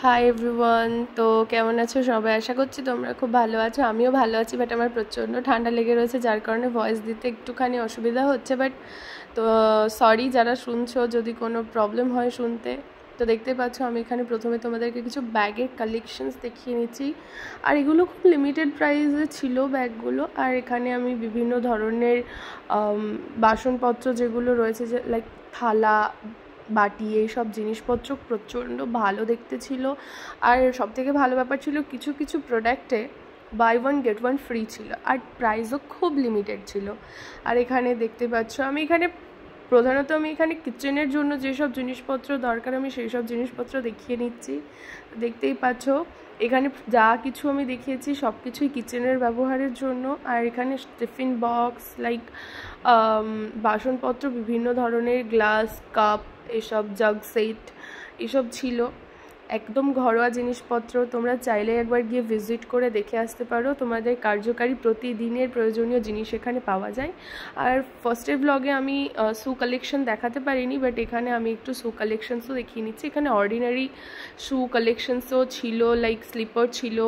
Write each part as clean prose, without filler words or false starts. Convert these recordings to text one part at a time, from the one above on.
Hi everyone, তো কেমন আছো সবাই? আশা করছি তোমরা খুব ভালো আছো। আমিও ভালো আছি, বাট আমার প্রচণ্ড ঠান্ডা লেগে রয়েছে, যার কারণে ভয়েস দিতে একটুখানি অসুবিধা হচ্ছে। বাট তো সরি যারা শুনছো যদি কোনো প্রবলেম হয় শুনতে। তো দেখতে পাচ্ছ আমি এখানে প্রথমে তোমাদেরকে কিছু ব্যাগের কালেকশনস দেখিয়ে নিচ্ছি, আর এগুলো খুব লিমিটেড প্রাইসে ছিল ব্যাগগুলো। আর এখানে আমি বিভিন্ন ধরনের বাসনপত্র যেগুলো রয়েছে, যে লাইক থালা বাটি, এইসব জিনিসপত্র প্রচণ্ড ভালো দেখতে ছিল। আর সবথেকে ভালো ব্যাপার ছিল কিছু কিছু প্রোডাক্টে buy one get one free ছিল, আর প্রাইসও খুব লিমিটেড ছিল। আর এখানে দেখতে পাচ্ছ আমি এখানে কিচেনের জন্য যেসব জিনিসপত্র দরকার আমি সেই সব জিনিসপত্র দেখিয়ে নিচ্ছি। দেখতেই পাচ্ছ এখানে যা কিছু আমি দেখিয়েছি সব কিছুই কিচেনের ব্যবহারের জন্য। আর এখানে টিফিন বক্স, লাইক বাসনপত্র, বিভিন্ন ধরনের গ্লাস, কাপ, এসব জাগ সেট এসব ছিল। একদম ঘরোয়া জিনিসপত্র, তোমরা চাইলে একবার গিয়ে ভিজিট করে দেখে আসতে পারো। তোমাদের কার্যকারী প্রতিদিনের প্রয়োজনীয় জিনিস এখানে পাওয়া যায়। আর ফার্স্টের ব্লগে আমি শু কালেকশন দেখাতে পারিনি, বাট এখানে আমি একটু শু কালেকশনসও দেখিয়ে নিচ্ছি। এখানে অর্ডিনারি শু কালেকশনসও ছিল, লাইক স্লিপার ছিল,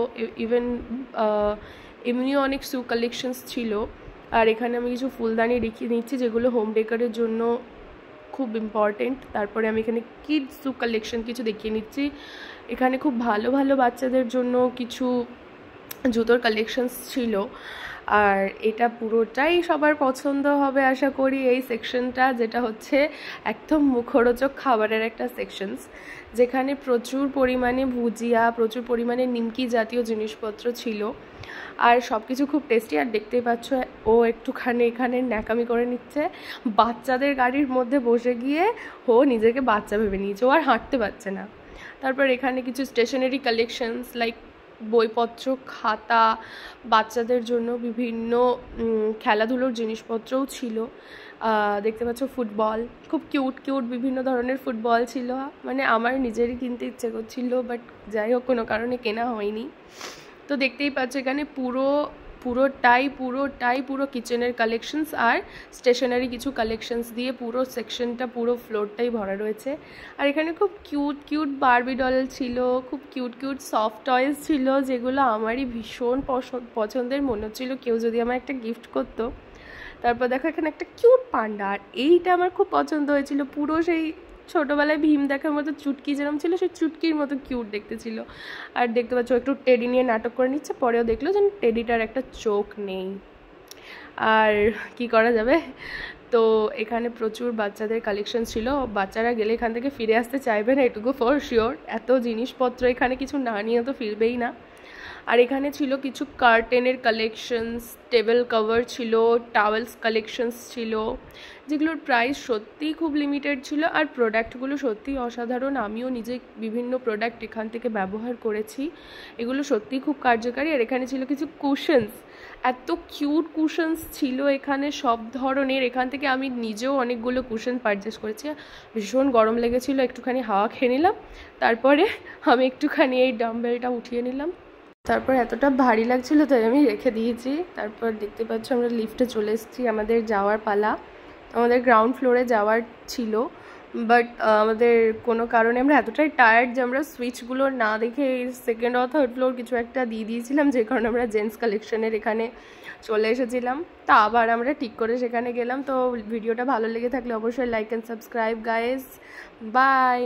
ইভেন এমনিও অনেক শু কালেকশনস ছিল। আর এখানে আমি কিছু ফুলদানি দেখিয়ে নিচ্ছি যেগুলো হোম ডেকোরের জন্য খুব ইম্পর্টেন্ট। তারপরে আমি এখানে কিডস শু কালেকশন কিছু দেখিয়ে নিচ্ছি। এখানে খুব ভালো ভালো বাচ্চাদের জন্য কিছু জুতোর কালেকশনস ছিল। আর এটা পুরোটাই সবার পছন্দ হবে আশা করি, এই সেকশনটা, যেটা হচ্ছে একদম মুখরোচক খাবারের একটা সেকশনস, যেখানে প্রচুর পরিমাণে ভুজিয়া, প্রচুর পরিমাণে নিমকি জাতীয় জিনিসপত্র ছিল। আর সব কিছু খুব টেস্টি। আর দেখতেই পাচ্ছ ও একটুখানি এখানে ন্যাকামি করে নিচ্ছে, বাচ্চাদের গাড়ির মধ্যে বসে গিয়ে ও নিজেকে বাচ্চা ভেবে নিয়েছে, ও আর হাঁটতে পারছে না। তারপর এখানে কিছু স্টেশনারি কালেকশনস, লাইক বইপত্র, খাতা, বাচ্চাদের জন্য বিভিন্ন খেলাধুলোর জিনিসপত্রও ছিল। দেখতে পাচ্ছ ফুটবল, খুব কিউট কিউট বিভিন্ন ধরনের ফুটবল ছিল। মানে আমার নিজেরই কিনতে ইচ্ছে করছিল, বাট যাই হোক কোনো কারণে কেনা হয়নি। তো দেখতেই পাচ্ছ এখানে পুরো কিচেনের কালেকশনস আর স্টেশনারি কিছু কালেকশনস দিয়ে পুরো সেকশনটা, পুরো ফ্লোরটাই ভরা রয়েছে। আর এখানে খুব কিউট কিউট বারবি ডল ছিল, খুব কিউট কিউট সফট টয়েস ছিল, যেগুলো আমারই ভীষণ পছন্দের মনে হচ্ছিল কেউ যদি আমার একটা গিফট করতো। তারপর দেখো এখানে একটা কিউট পান্ডা, আর এইটা আমার খুব পছন্দ হয়েছিল, পুরো সেই ছোটোবেলায় ভীম দেখার মতো চুটকি যেরকম ছিল সেই চুটকির মতো কিউট দেখতে ছিল। আর দেখতে পাচ্ছ একটু টেডি নিয়ে নাটক করে নিচ্ছে, পরেও দেখলো যে টেডিটার একটা চোখ নেই, আর কি করা যাবে। তো এখানে প্রচুর বাচ্চাদের কালেকশন ছিল, বাচ্চারা গেলে এখান থেকে ফিরে আসতে চাইবে না, এটুকু ফর শিওর। এত জিনিসপত্র এখানে কিছু না নিয়ে তো ফিরবেই না। আর এখানে ছিল কিছু কার্টেনের কালেকশনস, টেবিল কভার ছিল, টাওয়েলস কালেকশনস ছিল, যেগুলোর প্রাইস সত্যিই খুব লিমিটেড ছিল। আর প্রোডাক্টগুলো সত্যিই অসাধারণ, আমিও নিজে বিভিন্ন প্রোডাক্ট এখান থেকে ব্যবহার করেছি, এগুলো সত্যিই খুব কার্যকারী। আর এখানে ছিল কিছু কুশনস, এত কিউট কুশনস ছিল এখানে সব ধরনের। এখান থেকে আমি নিজেও অনেকগুলো কুশন পারচেস করেছি। ভীষণ গরম লেগেছিলো, একটুখানি হাওয়া খেয়ে নিলাম, তারপরে আমি একটুখানি এই ডাম্বেলটা উঠিয়ে নিলাম। তারপর এতটা ভারী লাগছিল তাই আমি রেখে দিয়েছি। তারপর দেখতে পাচ্ছ আমরা লিফটে চলে এসেছি, আমাদের যাওয়ার পালা। আমাদের গ্রাউন্ড ফ্লোরে যাওয়ার ছিল, বাট আমাদের কোনো কারণে আমরা এতটাই টায়ার্ড যে আমরা সুইচগুলো না দেখে সেকেন্ড অর থার্ড ফ্লোর কিছু একটা দিয়ে দিয়েছিলাম, যে কারণে আমরা জেন্টস কালেকশনের এখানে চলে এসেছিলাম। তা আবার আমরা ঠিক করে সেখানে গেলাম। তো ভিডিওটা ভালো লেগে থাকলে অবশ্যই like and subscribe guys, by.